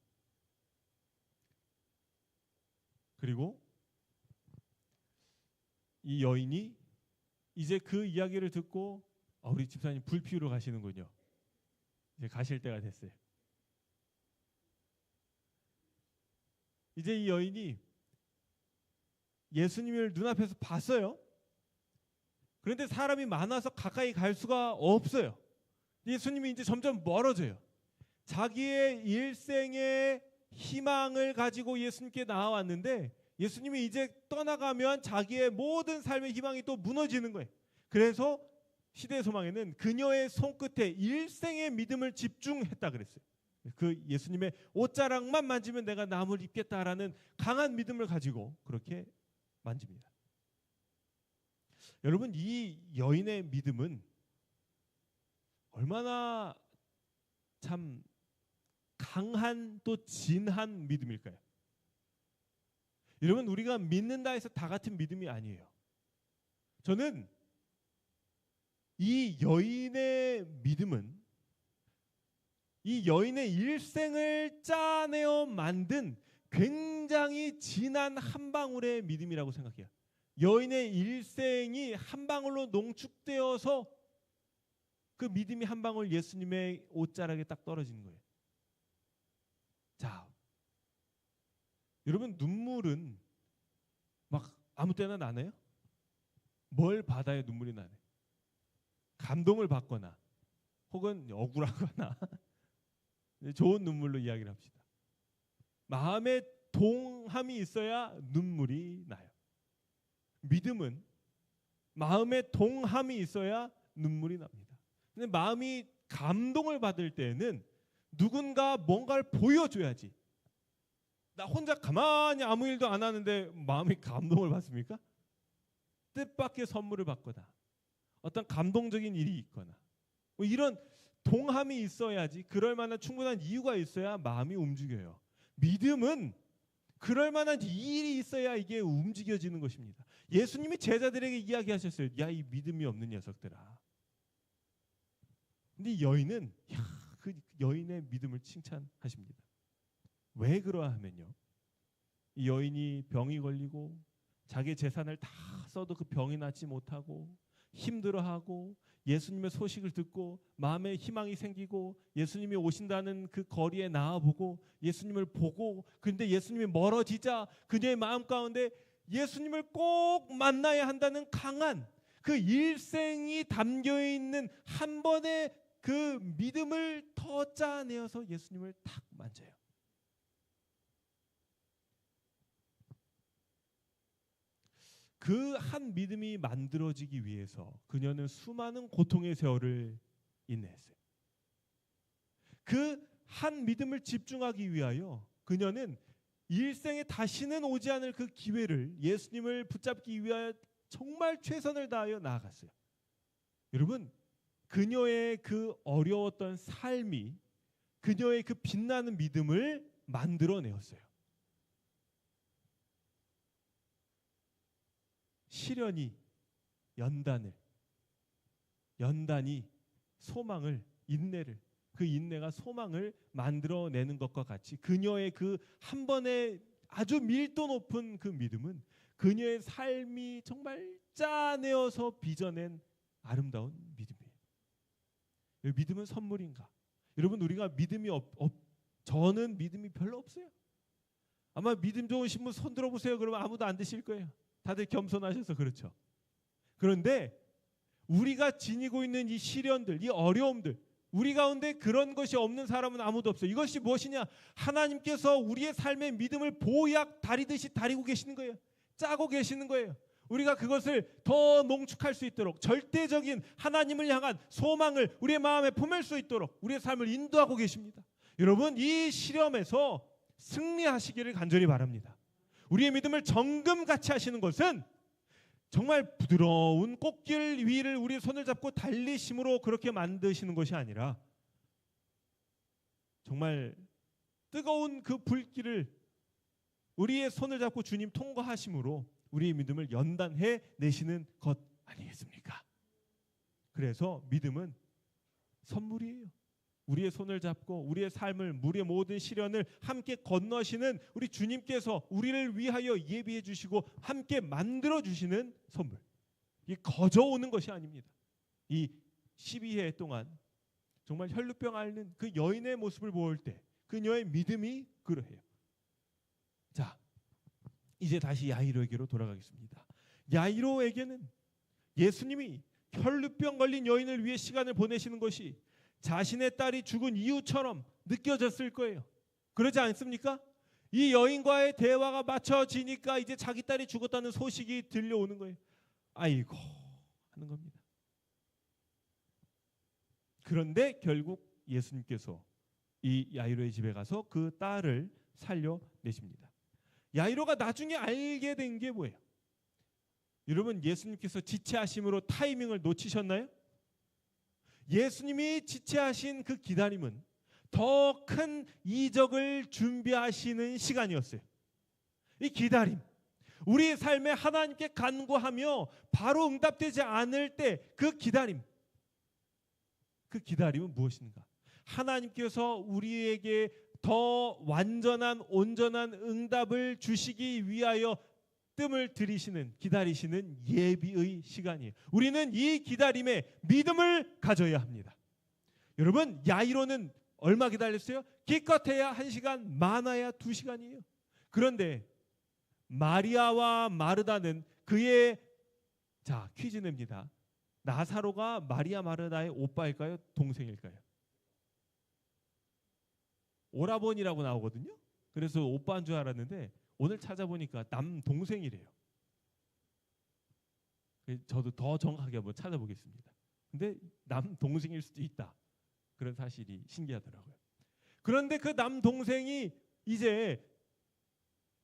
그리고 이 여인이 이제 그 이야기를 듣고 우리 집사님 불 피우러 가시는군요. 이제 가실 때가 됐어요. 이제 이 여인이 예수님을 눈앞에서 봤어요. 그런데 사람이 많아서 가까이 갈 수가 없어요. 예수님이 이제 점점 멀어져요. 자기의 일생의 희망을 가지고 예수님께 나와왔는데 예수님이 이제 떠나가면 자기의 모든 삶의 희망이 또 무너지는 거예요. 그래서 시대의 소망에는 그녀의 손끝에 일생의 믿음을 집중했다 그랬어요. 그 예수님의 옷자락만 만지면 내가 남을 입겠다라는 강한 믿음을 가지고 그렇게 만집니다. 여러분, 이 여인의 믿음은 얼마나 참 강한 또 진한 믿음일까요? 여러분, 우리가 믿는다 해서 다 같은 믿음이 아니에요. 저는 이 여인의 믿음은 이 여인의 일생을 짜내어 만든 굉장히 진한 한 방울의 믿음이라고 생각해요. 여인의 일생이 한 방울로 농축되어서 그 믿음이 한 방울 예수님의 옷자락에 딱 떨어지는 거예요. 자, 여러분, 눈물은 막 아무 때나 나나요? 뭘 받아야 눈물이 나나요? 감동을 받거나 혹은 억울하거나 좋은 눈물로 이야기를 합시다. 마음에 동함이 있어야 눈물이 나요. 믿음은 마음에 동함이 있어야 눈물이 납니다. 근데 마음이 감동을 받을 때는 누군가 뭔가를 보여줘야지. 나 혼자 가만히 아무 일도 안 하는데 마음이 감동을 받습니까? 뜻밖의 선물을 받거나 어떤 감동적인 일이 있거나 뭐 이런 동함이 있어야지, 그럴 만한 충분한 이유가 있어야 마음이 움직여요. 믿음은 그럴 만한 일이 있어야 이게 움직여지는 것입니다. 예수님이 제자들에게 이야기하셨어요. 야, 이 믿음이 없는 녀석들아. 근데 이 여인은 그 여인의 믿음을 칭찬하십니다. 왜 그러하면요, 이 여인이 병이 걸리고 자기 재산을 다 써도 그 병이 낫지 못하고 힘들어하고 예수님의 소식을 듣고 마음에 희망이 생기고 예수님이 오신다는 그 거리에 나와보고 예수님을 보고, 근데 예수님이 멀어지자 그녀의 마음 가운데 예수님을 꼭 만나야 한다는 강한 그 일생이 담겨있는 한 번의 그 믿음을 더 짜내어서 예수님을 탁 만져요. 그 한 믿음이 만들어지기 위해서 그녀는 수많은 고통의 세월을 인내했어요. 그 한 믿음을 집중하기 위하여 그녀는 일생에 다시는 오지 않을 그 기회를 예수님을 붙잡기 위하여 정말 최선을 다하여 나아갔어요. 여러분, 그녀의 그 어려웠던 삶이 그녀의 그 빛나는 믿음을 만들어내었어요. 시련이 연단이 소망을, 인내를, 그 인내가 소망을 만들어내는 것과 같이 그녀의 그 한 번의 아주 밀도 높은 그 믿음은 그녀의 삶이 정말 짜내어서 빚어낸 아름다운 믿음이에요. 믿음은 선물인가? 여러분, 우리가 믿음이 저는 믿음이 별로 없어요. 아마 믿음 좋으신 분 손 들어보세요. 그러면 아무도 안 드실 거예요. 다들 겸손하셔서 그렇죠. 그런데 우리가 지니고 있는 이 시련들, 이 어려움들, 우리 가운데 그런 것이 없는 사람은 아무도 없어요. 이것이 무엇이냐? 하나님께서 우리의 삶의 믿음을 보약 다리듯이 다리고 계시는 거예요. 짜고 계시는 거예요. 우리가 그것을 더 농축할 수 있도록, 절대적인 하나님을 향한 소망을 우리의 마음에 품을 수 있도록 우리의 삶을 인도하고 계십니다. 여러분, 이 시험에서 승리하시기를 간절히 바랍니다. 우리의 믿음을 정금같이 하시는 것은 정말 부드러운 꽃길 위를 우리의 손을 잡고 달리심으로 그렇게 만드시는 것이 아니라 정말 뜨거운 그 불길을 우리의 손을 잡고 주님 통과하심으로 우리의 믿음을 연단해 내시는 것 아니겠습니까? 그래서 믿음은 선물이에요. 우리의 손을 잡고 우리의 삶을, 우리의 모든 시련을 함께 건너시는 우리 주님께서 우리를 위하여 예비해 주시고 함께 만들어 주시는 선물. 이게 거저 오는 것이 아닙니다. 이 12해 동안 정말 혈루병 앓는 그 여인의 모습을 볼 때 그녀의 믿음이 그러해요. 자, 이제 다시 야이로에게로 돌아가겠습니다. 야이로에게는 예수님이 혈루병 걸린 여인을 위해 시간을 보내시는 것이 자신의 딸이 죽은 이유처럼 느껴졌을 거예요. 그러지 않습니까? 이 여인과의 대화가 맞춰지니까 이제 자기 딸이 죽었다는 소식이 들려오는 거예요. 아이고 하는 겁니다. 그런데 결국 예수님께서 이 야이로의 집에 가서 그 딸을 살려내십니다. 야이로가 나중에 알게 된 게 뭐예요? 여러분, 예수님께서 지체하심으로 타이밍을 놓치셨나요? 예수님이 지체하신 그 기다림은 더 큰 이적을 준비하시는 시간이었어요. 이 기다림, 우리 삶에 하나님께 간구하며 바로 응답되지 않을 때 그 기다림, 그 기다림은 무엇인가? 하나님께서 우리에게 더 완전한 온전한 응답을 주시기 위하여 뜸을 들이시는, 기다리시는 예비의 시간이에요. 우리는 이 기다림에 믿음을 가져야 합니다. 여러분, 야이로는 얼마 기다렸어요? 기껏해야 1시간, 많아야 2시간이에요. 그런데 마리아와 마르다는 그의, 자, 퀴즈 냅니다. 나사로가 마리아 마르다의 오빠일까요? 동생일까요? 오라버니라고 나오거든요. 그래서 오빠인 줄 알았는데 오늘 찾아보니까 남동생이래요. 저도 더 정확하게 한번 찾아보겠습니다. 근데 남동생일 수도 있다. 그런 사실이 신기하더라고요. 그런데 그 남동생이 이제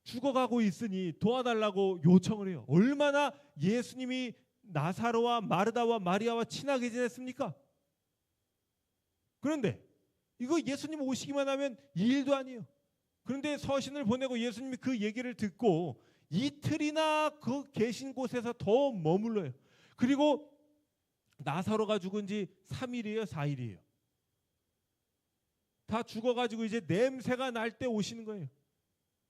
죽어가고 있으니 도와달라고 요청을 해요. 얼마나 예수님이 나사로와 마르다와 마리아와 친하게 지냈습니까? 그런데 이거 예수님 오시기만 하면 일도 아니에요. 그런데 서신을 보내고 예수님이 그 얘기를 듣고 이틀이나 그 계신 곳에서 더 머물러요. 그리고 나사로가 죽은 지 3일이에요, 4일이에요. 다 죽어가지고 이제 냄새가 날 때 오시는 거예요.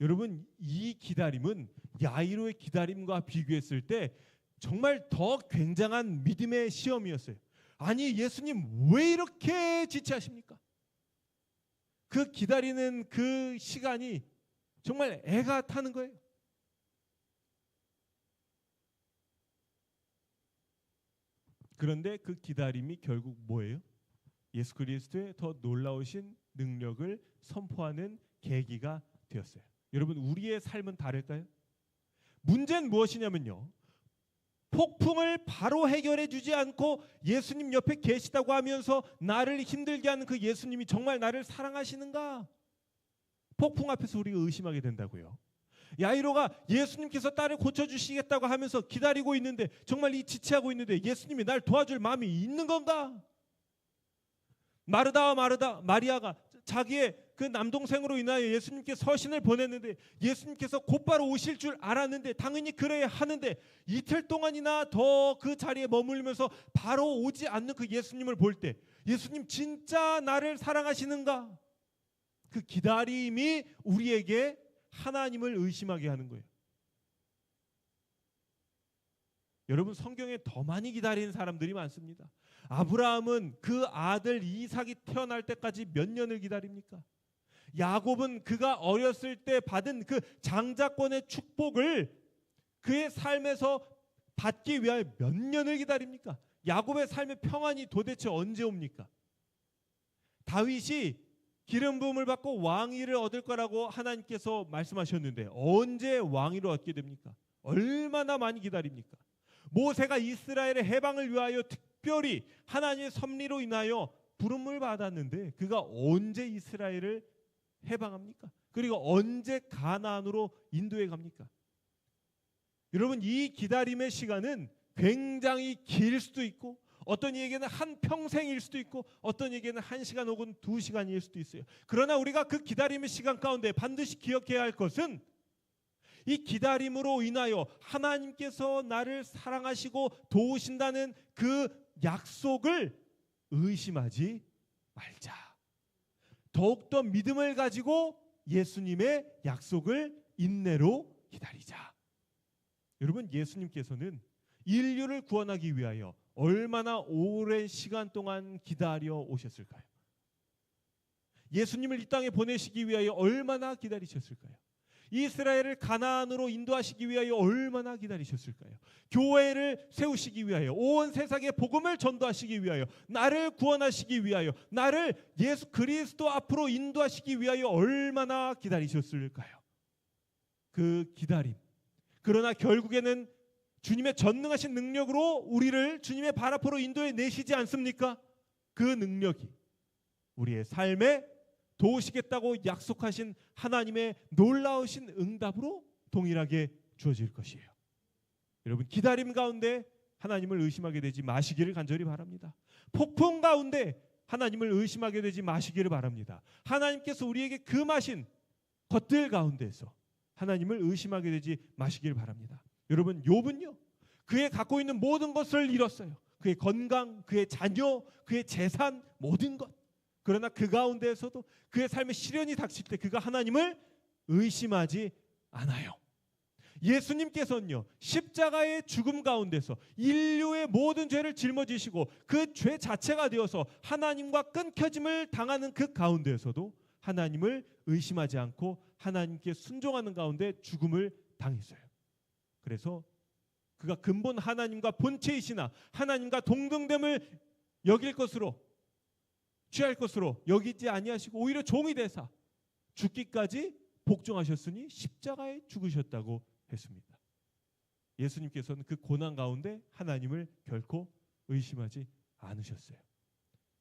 여러분, 이 기다림은 야이로의 기다림과 비교했을 때 정말 더 굉장한 믿음의 시험이었어요. 아니, 예수님 왜 이렇게 지체하십니까? 그 기다리는 그 시간이 정말 애가 타는 거예요. 그런데 그 기다림이 결국 뭐예요? 예수 그리스도의 더 놀라우신 능력을 선포하는 계기가 되었어요. 여러분, 우리의 삶은 다를까요? 문제는 무엇이냐면요, 폭풍을 바로 해결해 주지 않고 예수님 옆에 계시다고 하면서 나를 힘들게 하는 그 예수님이 정말 나를 사랑하시는가? 폭풍 앞에서 우리가 의심하게 된다고요. 야이로가 예수님께서 딸을 고쳐주시겠다고 하면서 기다리고 있는데, 정말 이 지체하고 있는데 예수님이 날 도와줄 마음이 있는 건가? 마리아가 자기의 그 남동생으로 인하여 예수님께 서신을 보냈는데 예수님께서 곧바로 오실 줄 알았는데 당연히 그래야 하는데 이틀 동안이나 더 그 자리에 머물면서 바로 오지 않는 그 예수님을 볼 때 예수님 진짜 나를 사랑하시는가? 그 기다림이 우리에게 하나님을 의심하게 하는 거예요. 여러분, 성경에 더 많이 기다리는 사람들이 많습니다. 아브라함은 그 아들 이삭이 태어날 때까지 몇 년을 기다립니까? 야곱은 그가 어렸을 때 받은 그 장자권의 축복을 그의 삶에서 받기 위하여 몇 년을 기다립니까? 야곱의 삶의 평안이 도대체 언제 옵니까? 다윗이 기름 부음을 받고 왕위를 얻을 거라고 하나님께서 말씀하셨는데 언제 왕위를 얻게 됩니까? 얼마나 많이 기다립니까? 모세가 이스라엘의 해방을 위하여 특별히 하나님의 섭리로 인하여 부름을 받았는데 그가 언제 이스라엘을 해방합니까? 그리고 언제 가나안으로 인도해 갑니까? 여러분, 이 기다림의 시간은 굉장히 길 수도 있고 어떤 이에게는 한 평생일 수도 있고 어떤 이에게는 1시간 혹은 2시간일 수도 있어요. 그러나 우리가 그 기다림의 시간 가운데 반드시 기억해야 할 것은 이 기다림으로 인하여 하나님께서 나를 사랑하시고 도우신다는 그 약속을 의심하지 말자. 더욱더 믿음을 가지고 예수님의 약속을 인내로 기다리자. 여러분, 예수님께서는 인류를 구원하기 위하여 얼마나 오랜 시간 동안 기다려 오셨을까요? 예수님을 이 땅에 보내시기 위하여 얼마나 기다리셨을까요? 이스라엘을 가나안으로 인도하시기 위하여 얼마나 기다리셨을까요? 교회를 세우시기 위하여, 온 세상에 복음을 전도하시기 위하여, 나를 구원하시기 위하여, 나를 예수 그리스도 앞으로 인도하시기 위하여 얼마나 기다리셨을까요? 그 기다림. 그러나 결국에는 주님의 전능하신 능력으로 우리를 주님의 발 앞으로 인도해 내시지 않습니까? 그 능력이 우리의 삶에 도우시겠다고 약속하신 하나님의 놀라우신 응답으로 동일하게 주어질 것이에요. 여러분, 기다림 가운데 하나님을 의심하게 되지 마시기를 간절히 바랍니다. 폭풍 가운데 하나님을 의심하게 되지 마시기를 바랍니다. 하나님께서 우리에게 금하신 것들 가운데서 하나님을 의심하게 되지 마시기를 바랍니다. 여러분, 욥은요, 그의 갖고 있는 모든 것을 잃었어요. 그의 건강, 그의 자녀, 그의 재산, 모든 것. 그러나 그 가운데에서도 그의 삶에 시련이 닥칠 때 그가 하나님을 의심하지 않아요. 예수님께서는요, 십자가의 죽음 가운데서 인류의 모든 죄를 짊어지시고 그 죄 자체가 되어서 하나님과 끊겨짐을 당하는 그 가운데에서도 하나님을 의심하지 않고 하나님께 순종하는 가운데 죽음을 당했어요. 그래서 그가 근본 하나님과 본체이시나 하나님과 동등됨을 여길 것으로, 취할 것으로 여기지 아니하시고 오히려 종이 되사 죽기까지 복종하셨으니 십자가에 죽으셨다고 했습니다. 예수님께서는 그 고난 가운데 하나님을 결코 의심하지 않으셨어요.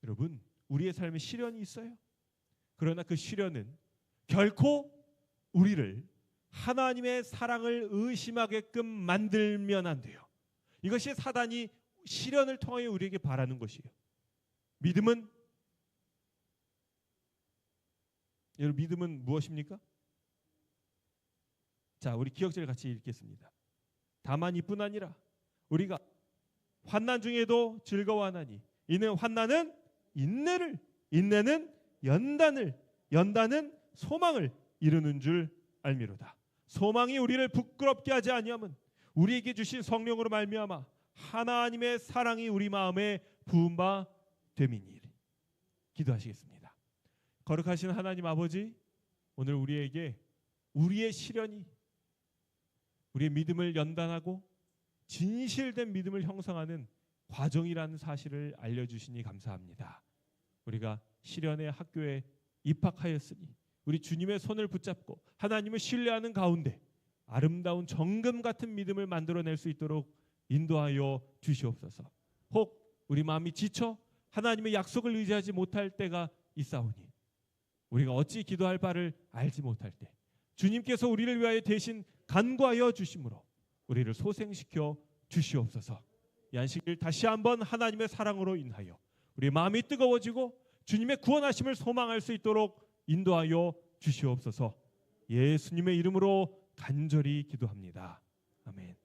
여러분, 우리의 삶에 시련이 있어요. 그러나 그 시련은 결코 우리를 하나님의 사랑을 의심하게끔 만들면 안 돼요. 이것이 사단이 시련을 통하여 우리에게 바라는 것이에요. 믿음은, 여러분, 믿음은 무엇입니까? 자, 우리 기억절 같이 읽겠습니다. 다만 이뿐 아니라 우리가 환난 중에도 즐거워하나니 이는 환난은 인내를, 인내는 연단을, 연단은 소망을 이루는 줄 알미로다. 소망이 우리를 부끄럽게 하지 아니하면 우리에게 주신 성령으로 말미암아 하나님의 사랑이 우리 마음에 부은 바 됨이니. 기도하시겠습니다. 거룩하신 하나님 아버지, 오늘 우리에게 우리의 시련이 우리의 믿음을 연단하고 진실된 믿음을 형성하는 과정이라는 사실을 알려주시니 감사합니다. 우리가 시련의 학교에 입학하였으니 우리 주님의 손을 붙잡고 하나님을 신뢰하는 가운데 아름다운 정금 같은 믿음을 만들어낼 수 있도록 인도하여 주시옵소서. 혹 우리 마음이 지쳐 하나님의 약속을 의지하지 못할 때가 있사오니 우리가 어찌 기도할 바를 알지 못할 때 주님께서 우리를 위하여 대신 간구하여 주심으로 우리를 소생시켜 주시옵소서. 이 안식일 다시 한번 하나님의 사랑으로 인하여 우리 마음이 뜨거워지고 주님의 구원하심을 소망할 수 있도록 인도하여 주시옵소서. 예수님의 이름으로 간절히 기도합니다. 아멘.